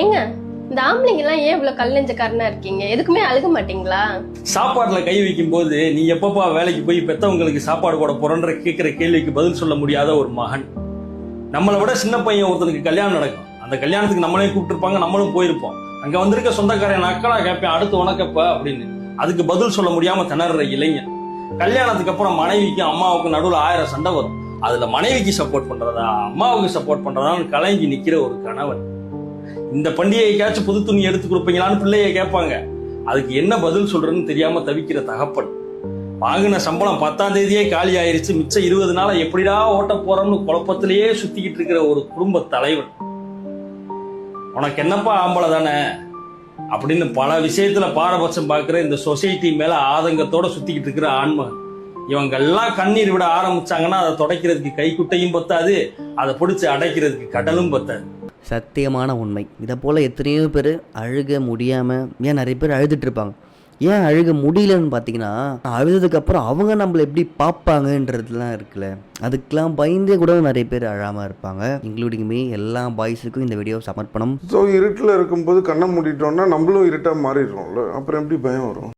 ஏங்க இந்த ஆம்பளைங்க எல்லாம் ஏன் இவ்வளவு கல் நெஞ்சக்காரனா இருக்கீங்க? எதுக்குமே அழுக மாட்டீங்களா? சாப்பாட்டுல கை வைக்கும் போது நீ எப்பப்பா வேலைக்கு போய் பெத்தவங்களுக்கு சாப்பாடு போட போறன்ற கேட்கிற கேள்விக்கு பதில் சொல்ல முடியாத ஒரு மகன். நம்மளை விட சின்ன பையன் ஒருத்தனுக்கு கல்யாணம் நடக்கும். அந்த கல்யாணத்துக்கு நம்மளே கூப்பிட்டுருப்பாங்க, நம்மளும் போயிருப்போம். அங்க வந்திருக்க சொந்தக்காரன் அக்கடா கேட்பேன், அடுத்து உனக்கப்ப அப்படின்னு. அதுக்கு பதில் சொல்ல முடியாம திணற இளைஞன். கல்யாணத்துக்கு அப்புறம் மனைவிக்கும் அம்மாவுக்கும் நடுவில் 1000 சண்டை வரும். அதுல மனைவிக்கு சப்போர்ட் பண்றதா அம்மாவுக்கு சப்போர்ட் பண்றதான்னு கலங்கி நிக்கிற ஒரு கணவன். இந்த பண்டிகைக்காச்சும் புது துணி எடுத்து கொடுப்பீங்களான்னு பிள்ளைய கேட்பாங்க. அதுக்கு என்ன பதில் சொல்றதுன்னு தெரியாம தவிக்கிற தகப்பன். வாங்கின சம்பளம் 10ஆம் தேதியே காலி ஆயிருச்சு, மிச்சம் 20 நாளா எப்படிடா ஓட்ட போறோம்னு குழப்பத்திலேயே சுத்திக்கிட்டு இருக்கிற ஒரு குடும்ப தலைவன். உனக்கு என்னப்பா ஆம்பளை தானே அப்படின்னு பல விஷயத்துல பாரபட்சம் பார்க்கிற இந்த சொசைட்டி மேல ஆதங்கத்தோட சுத்திக்கிட்டு இருக்கிற ஆண்மகன். இவங்கெல்லாம் கண்ணீர் விட ஆரம்பிச்சாங்கன்னா அதை துடைக்கிறதுக்கு கைக்குட்டையும் பத்தாது, அதை பிடிச்சி அடைக்கிறதுக்கு கடலும் பத்தாது. சத்தியமான உண்மை. இதை போல் எத்தனையோ பேர் அழுக முடியாமல் ஏன் நிறைய பேர் அழுதுட்டு இருப்பாங்க. ஏன் அழுக முடியலன்னு பார்த்தீங்கன்னா, அழுதுக்கப்புறம் அவங்க நம்மளை எப்படி பார்ப்பாங்கன்றதுலாம் இருக்குல்ல, அதுக்கெலாம் பயந்தே கூட நிறைய பேர் அழாமல் இருப்பாங்க. Including me. எல்லா பாய்ஸுக்கும் இந்த வீடியோ சமர்ப்பணம். ஸோ இருட்டில் இருக்கும்போது கண்ணை மூடிட்டோம்னா நம்மளும் இருட்டாக மாறிடுறோம்ல, அப்புறம் எப்படி பயம் வரும்?